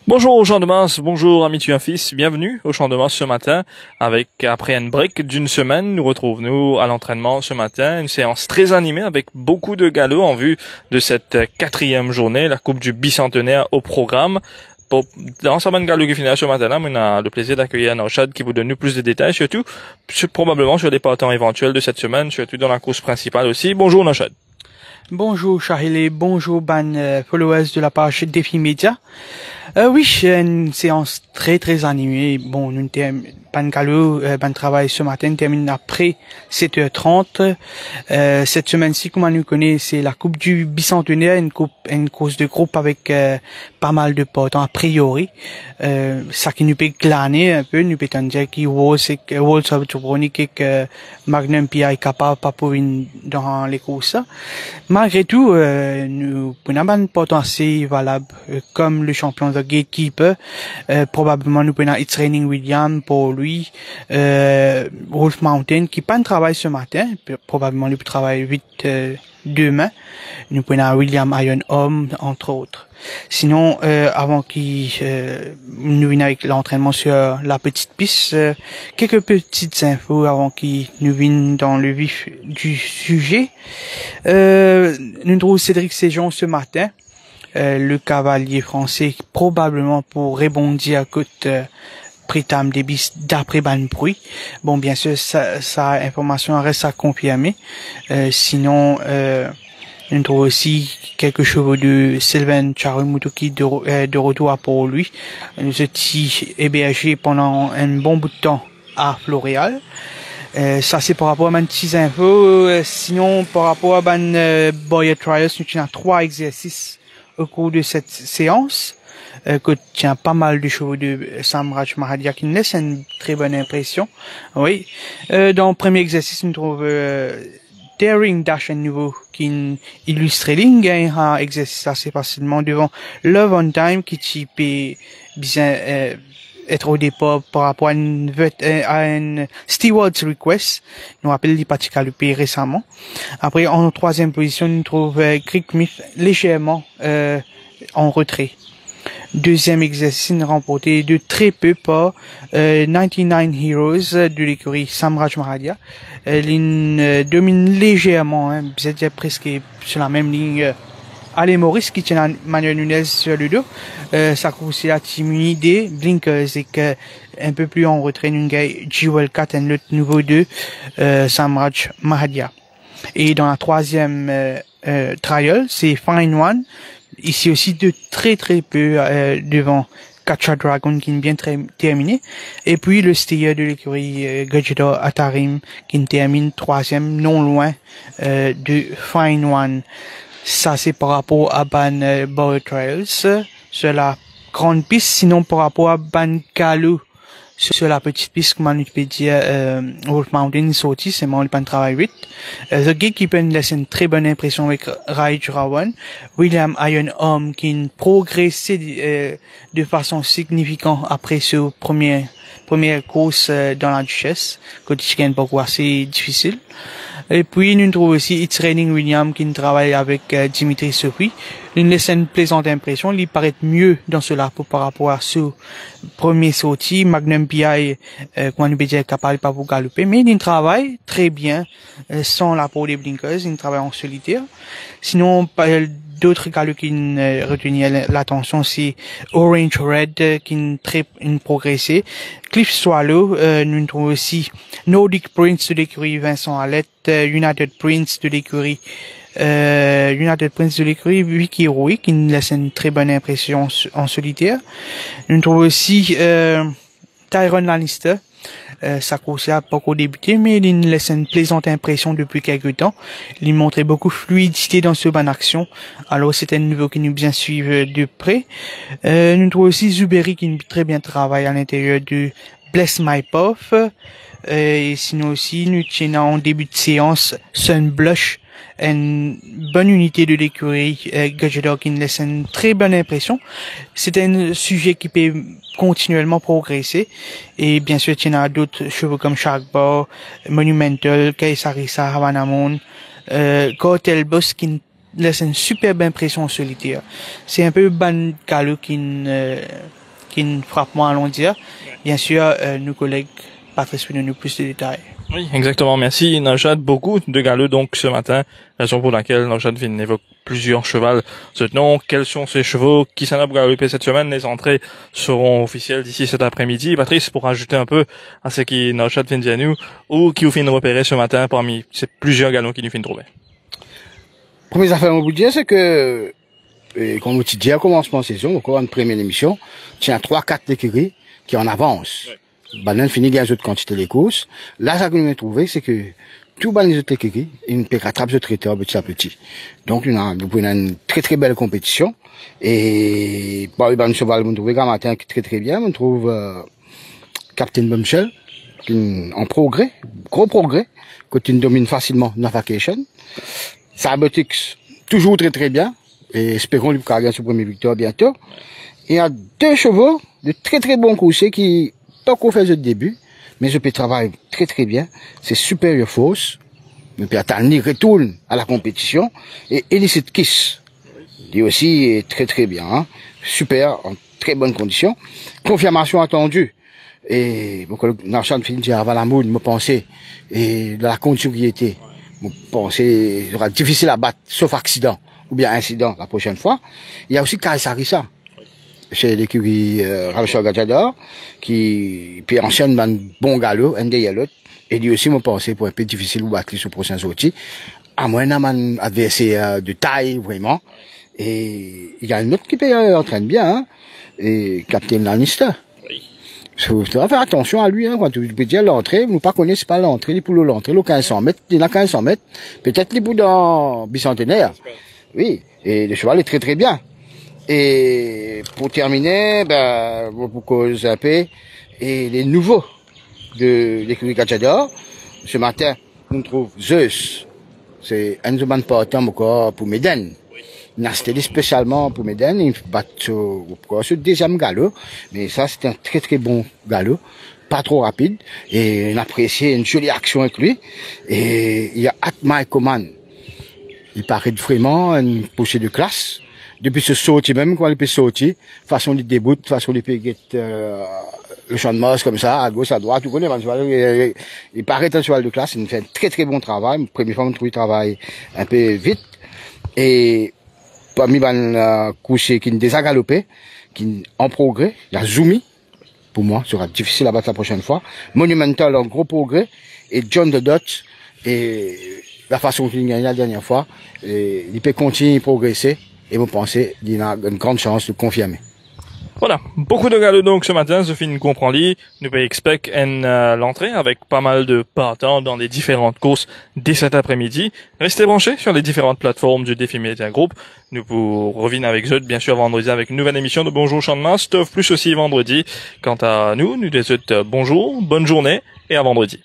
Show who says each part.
Speaker 1: Bonjour au Champ de Mars, bonjour amis tu un fils, bienvenue au Champ de Mars ce matin. Après un break d'une semaine, nous retrouvons-nous à l'entraînement ce matin, une séance très animée avec beaucoup de galops en vue de cette quatrième journée, la Coupe du Bicentenaire au programme. Dans sa bonne galop qui finit ce matin-là, on a le plaisir d'accueillir Nauchad qui vous donne plus de détails, surtout probablement sur les partants éventuels de cette semaine, surtout dans la course principale aussi. Bonjour Nauchad.
Speaker 2: Bonjour Charlie, bonjour followers de la page Défi Média. Oui, une séance très animée. Bon, nous ban galop, ban travail ce matin termine après 7h30. Cette semaine-ci, comme on nous connaît, c'est la Coupe du Bicentenaire, une course de groupe avec pas mal de partants a priori. Ça qui nous peut glaner un peu, nous peut dire qu'il World Subtronic que Magnum PI est capable pas pour dans les courses. Malgré tout, nous prenons un portant assez valable comme le champion de Gatekeeper. Probablement nous prenons It's Raining William pour lui. Wolf Mountain qui pas de travail ce matin, probablement lui travaille vite demain. Nous prenons William Iron Home entre autres. Sinon, avant qu'il nous vienne avec l'entraînement sur la petite piste, quelques petites infos avant qu'il nous vienne dans le vif du sujet. Nous trouvons Cédric Séjon ce matin, le cavalier français, probablement pour rebondir à côté Prétam Débis d'après Ban Bruit. Bon, bien sûr, ça information reste à confirmer. Sinon, on trouve aussi quelques chevaux de Sylvain Charumutoki de retour pour lui. Nous étions hébergés pendant un bon bout de temps à Floréal. Ça c'est par rapport à mes petites infos. Sinon, par rapport à Boyer Trials, nous avons 3 exercices au cours de cette séance. Que tient pas mal de chevaux de Samraj Mahadia qui nous laisse une très bonne impression. Oui. Dans le premier exercice, nous trouvons Daring Dash à nouveau qui illustre ligne gagne un exercice assez facilement devant Love on Time qui peut bien être au départ par rapport à une Steward's Request. Nous rappelle les parties calupées récemment. Après, en troisième position, nous trouvons Greek Myth légèrement en retrait. Deuxième exercice remporté de très peu par 99 Heroes de l'écurie Samraj Mahadia. Ligne domine légèrement, hein, c'est presque sur la même ligne. Ale Maurice qui tient Manuel Nunez sur le dos. Ça couvre aussi la team Unidé, Blinkers et que un peu plus en retrait, nous avons Jewel 4 et le nouveau 2 Samraj Mahadia. Et dans la troisième trial, c'est Fine One. Ici aussi de très peu devant Kacha Dragon qui est bien terminé. Et puis le steer de l'écurie Gajida Atarim qui termine troisième non loin de Fine One. Ça c'est par rapport à Bower Trials sur la grande piste. Sinon par rapport à Galou sur la petite piste, comme on peut dire, Wolf Mountain sorti, c'est mon pan travail vite. The Gatekeeper laisse une très bonne impression avec Raj Rawan. William Iron Home qui a progressé de façon significante après ce première course dans la Duchesse, côté chicken beaucoup assez difficile. Et puis, nous trouvons aussi It's Raining William qui travaille avec Dimitri Sophie. Il laisse une plaisante impression. Il paraît mieux dans cela par rapport à ce premier sorti. Magnum PI, quand on peut dire capable pas pour galoper. Mais il travaille très bien, sans l'apport des blinkers. Il travaille en solitaire. Sinon, d'autres galops qui retenaient l'attention, c'est Orange Red, qui a progressé. Cliff Swallow, nous trouvons aussi Nordic Prince de l'écurie Vincent Alette, United Prince de l'écurie Vicky Roy, qui nous laisse une très bonne impression en solitaire. Nous trouvons aussi Tyron Lannister. Sa course a pas encore débuté, mais il nous laisse une plaisante impression depuis quelques temps. Il montrait beaucoup de fluidité dans ce ban action. Alors, c'est un niveau qui nous bien suivre de près. Nous trouvons aussi Zuberi qui très bien travaille à l'intérieur de Bless My Puff. Et sinon aussi, nous tenons en début de séance Sun Blush, une bonne unité de l'écurie Gajador qui nous laisse une très bonne impression. C'est un sujet qui peut continuellement progresser. Et bien sûr, il y en a d'autres chevaux comme Sharkbar, Monumental, Kaisarisa, Havana Moon, Cartel Boss qui laisse une superbe impression solitaire. C'est un peu ban galop qui frappe moi, allons dire. Bien sûr, nos collègues Patrice peut nous plus de détails.
Speaker 1: Oui, exactement. Merci, Najad. Beaucoup de galeux, donc, ce matin. Raison pour laquelle Najad évoque plusieurs chevals. Maintenant, quels sont ces chevaux qui s'en ont galopé cette semaine? Les entrées seront officielles d'ici cet après-midi. Patrice, pour ajouter un peu à ce qui Najad vient de dire nous, ou qui vous fait repérer ce matin parmi ces plusieurs galons qui nous fait trouver.
Speaker 3: Première affaire à vous dire, c'est que, comme vous dit, à commencement de saison, encore une première émission, il y a 3-4 écuries qui en avance. Oui. Banan finit les autres quantités de courses. Là, ça que nous avons trouvé, c'est que tout les autres écuries, ils peuvent rattraper ce traiteur petit à petit. Donc, nous avons une très très belle compétition. Et, le cheval, nous trouvons matin très très bien. On trouve, Captain Bombshell, qui en progrès, gros progrès, quand il domine facilement Navigation. Cybotix, toujours très très bien. Et espérons lui carrer ce premier victoire bientôt. Il y a 2 chevaux de très très bons coursiers qui, pas qu'on fait le début, mais je peux travailler très très bien. C'est Superior Force. Je peux attendre, il retourne à la compétition. Et Illicit Kiss. Lui aussi est très très bien, hein. Super, en très bonne condition. Confirmation attendue. Et, mon collègue Narchan finit avant la moule, me pensais, et dans la condition qui était, me pensais, il sera difficile à battre, sauf accident, ou bien incident la prochaine fois. Il y a aussi Kaisarissa. C'est l'écurie Ramchor Gajador, qui puis ancienne un bon galop, un des yalot, et lui aussi me pensé pour un peu difficile de battre sur le prochain sortie, à moins d'un adversaire de taille vraiment, et il y a un autre qui entraîne bien, hein, et Captain Lannister. Il faut faire attention à lui, hein, quand tu peux dire l'entrée, nous pas connaissons pas l'entrée, les poules l'entrée, le 1500 mètres, il y en a 1500 mètres, peut-être les poules dans bicentenaire. Oui, et le cheval est très très bien. Et pour terminer, pour cause un peu, et les nouveaux de l'écurie Gajador, ce matin, on trouve Zeus. C'est un de portant encore pour Méden. Il a installé spécialement pour Méden, il bat ce deuxième galop, mais ça c'est un très très bon galop, pas trop rapide, et on apprécie une jolie action avec lui. Et il y a At My Command. Il paraît vraiment une poussée de classe. Depuis ce sorti même, quand il peut sortir, façon de début, façon de péguer le champ de Mars comme ça, à gauche, à droite, tout connaît, il paraît un cheval de classe, il fait un très très bon travail. Première fois, on trouve il travaille un peu vite. Et parmi les couchés qui ne déjà galopé, qui en progrès, il y a Zumi, pour moi, sera difficile à battre la prochaine fois. Monumental en gros progrès, et John the Dot, et la façon qu'il a gagné la dernière fois, et il peut continuer à progresser. Et vous pensez qu'il a une grande chance de confirmer.
Speaker 1: Voilà, beaucoup de galops donc ce matin, je finis comprendre. Nous pouvons expect l'entrée avec pas mal de partants dans les différentes courses dès cet après-midi. Restez branchés sur les différentes plateformes du Défi Média Group. Nous vous revenons avec eux, bien sûr, vendredi avec une nouvelle émission de Bonjour Champ de Mars, plus aussi vendredi. Quant à nous, nous souhaitons bonjour, bonne journée et à vendredi.